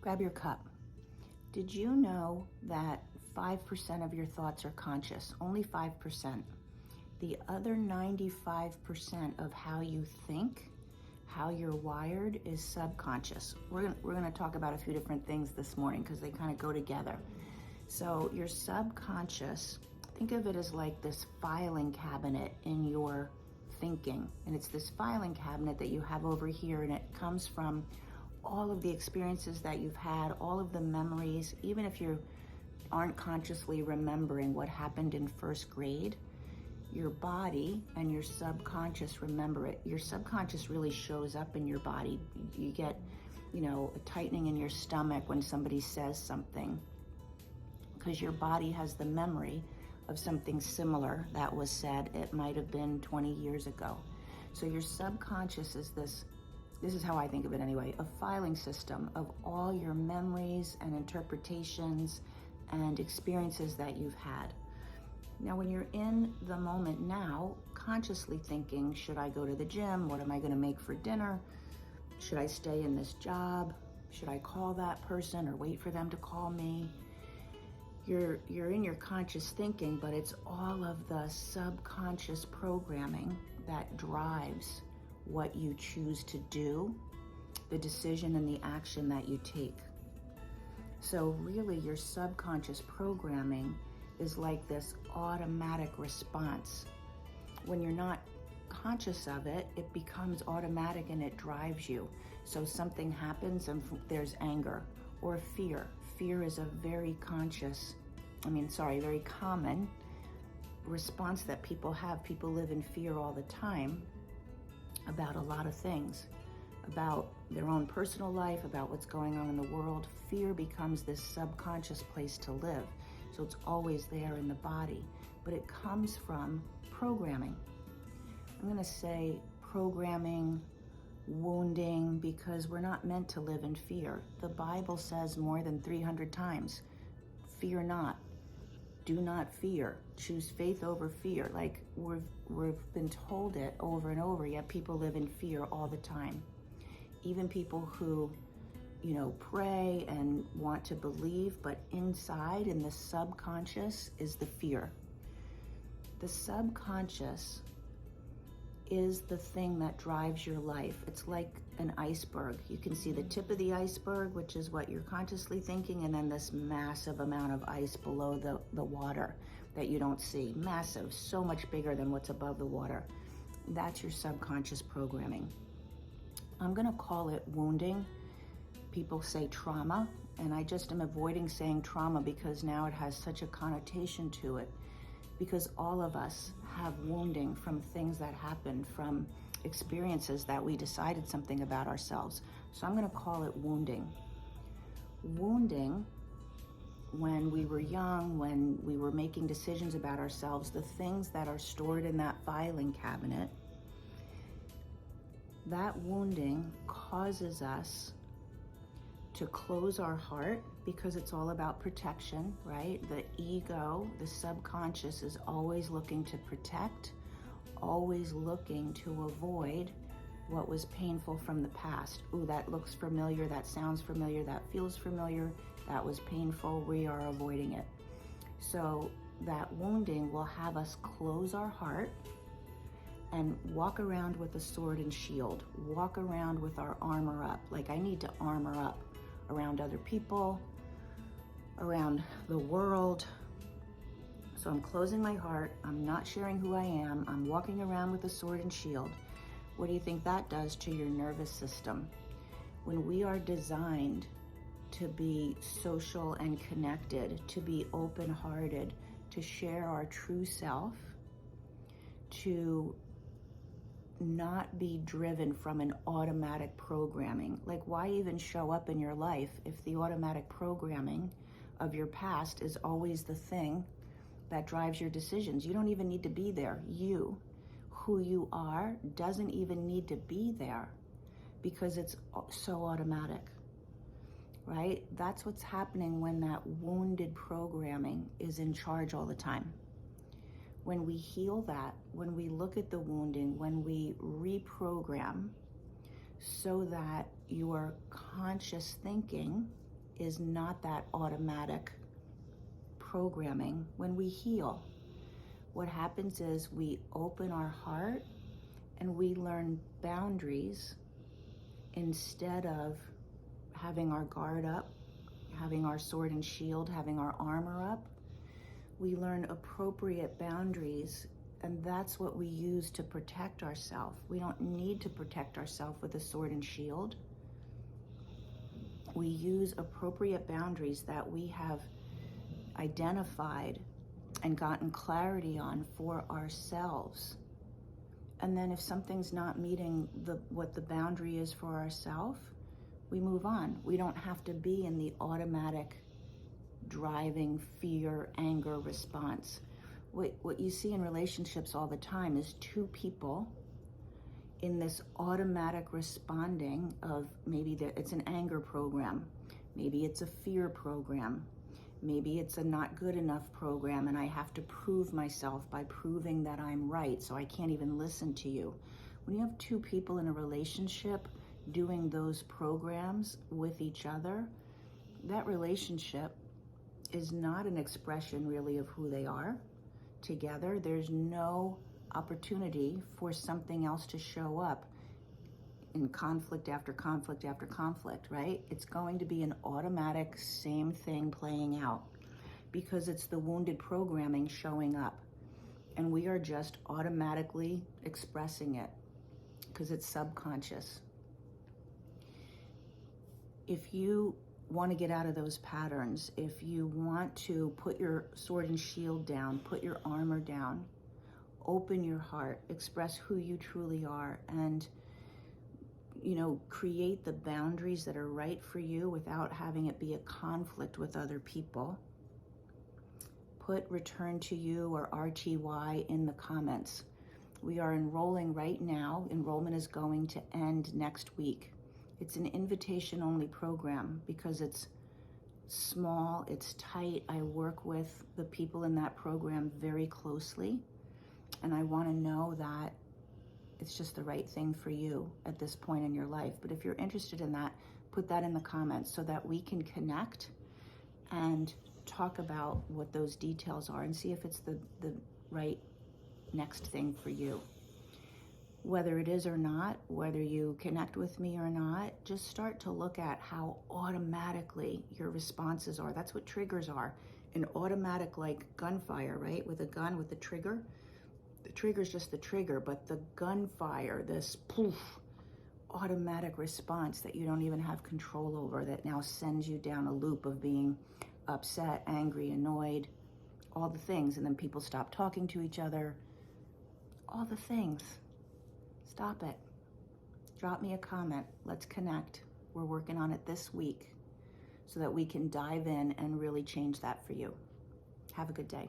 Grab your cup. Did you know that 5% of your thoughts are conscious? Only 5%. The other 95% of how you think, how you're wired, is subconscious. We're going to talk about a few different things this morning because they kind of go together. So your subconscious, think of it as like this filing cabinet in your thinking. And it's this filing cabinet that you have over here, and it comes from all of the experiences that you've had, all of the memories, even if you aren't consciously remembering what happened in first grade, your body and your subconscious remember it. Your subconscious really shows up in your body. You get, a tightening in your stomach when somebody says something, because your body has the memory of something similar that was said. It might have been 20 years ago. So your subconscious is this is how I think of it anyway, a filing system of all your memories and interpretations and experiences that you've had. Now, when you're in the moment now, consciously thinking, should I go to the gym? What am I going to make for dinner? Should I stay in this job? Should I call that person or wait for them to call me? You're in your conscious thinking, but it's all of the subconscious programming that drives what you choose to do, the decision and the action that you take. So really, your subconscious programming is like this automatic response. When you're not conscious of it, it becomes automatic and it drives you. So something happens and there's anger or fear. Fear is a very very common response that people have. People live in fear all the time about a lot of things, about their own personal life, about what's going on in the world. Fear becomes this subconscious place to live. So it's always there in the body, but it comes from programming. I'm going to say programming, wounding, because we're not meant to live in fear. The Bible says more than 300 times, fear not, do not fear, choose faith over fear. Like we've been told it over and over, yet people live in fear all the time. Even people who, pray and want to believe, but inside in the subconscious is the fear. The subconscious is the thing that drives your life. It's like an iceberg. You can see the tip of the iceberg, which is what you're consciously thinking, and then this massive amount of ice below the water that you don't see. Massive, so much bigger than what's above the water. That's your subconscious programming. I'm gonna call it wounding. People say trauma, and I just am avoiding saying trauma because now it has such a connotation to it. Because all of us have wounding from things that happened, from experiences that we decided something about ourselves. So I'm going to call it wounding. Wounding, when we were young, when we were making decisions about ourselves, the things that are stored in that filing cabinet, that wounding causes us to close our heart, because it's all about protection, right? The ego, the subconscious, is always looking to protect, always looking to avoid what was painful from the past. Ooh, that looks familiar, that sounds familiar, that feels familiar, that was painful, we are avoiding it. So that wounding will have us close our heart and walk around with a sword and shield, walk around with our armor up. Like, I need to armor up around other people, around the world. So I'm closing my heart, I'm not sharing who I am, I'm walking around with a sword and shield. What do you think that does to your nervous system? When we are designed to be social and connected, to be open-hearted, to share our true self, to not be driven from an automatic programming. Like, why even show up in your life if the automatic programming of your past is always the thing that drives your decisions? You don't even need to be there. You, who you are, doesn't even need to be there because it's so automatic, right? That's what's happening when that wounded programming is in charge all the time. When we heal that, when we look at the wounding, when we reprogram so that your conscious thinking is not that automatic programming. When we heal, what happens is we open our heart and we learn boundaries instead of having our guard up, having our sword and shield, having our armor up. We learn appropriate boundaries, and that's what we use to protect ourselves. We don't need to protect ourselves with a sword and shield. We use appropriate boundaries that we have identified and gotten clarity on for ourselves. And then if something's not meeting what the boundary is for ourselves, we move on. We don't have to be in the automatic driving fear, anger response. What you see in relationships all the time is two people in this automatic responding of maybe it's an anger program, maybe it's a fear program, maybe it's a not good enough program, and I have to prove myself by proving that I'm right, so I can't even listen to you. When you have two people in a relationship doing those programs with each other, that relationship is not an expression really of who they are together. There's no opportunity for something else to show up in conflict after conflict after conflict, right? It's going to be an automatic same thing playing out because it's the wounded programming showing up, and we are just automatically expressing it because it's subconscious. If you want to get out of those patterns, if you want to put your sword and shield down, put your armor down, open your heart, express who you truly are, and create the boundaries that are right for you without having it be a conflict with other people, put return to you or RTY in the comments. We are enrolling right now. Enrollment is going to end next week. It's an invitation only program because it's small, it's tight. I work with the people in that program very closely, and I want to know that it's just the right thing for you at this point in your life. But if you're interested in that, put that in the comments so that we can connect and talk about what those details are and see if it's the right next thing for you. Whether it is or not, whether you connect with me or not, just start to look at how automatically your responses are. That's what triggers are. An automatic, like gunfire, right? With a gun, with the trigger. The trigger is just the trigger, but the gunfire, this poof, automatic response that you don't even have control over, that now sends you down a loop of being upset, angry, annoyed, all the things. And then people stop talking to each other, all the things. Stop it. Drop me a comment. Let's connect. We're working on it this week so that we can dive in and really change that for you. Have a good day.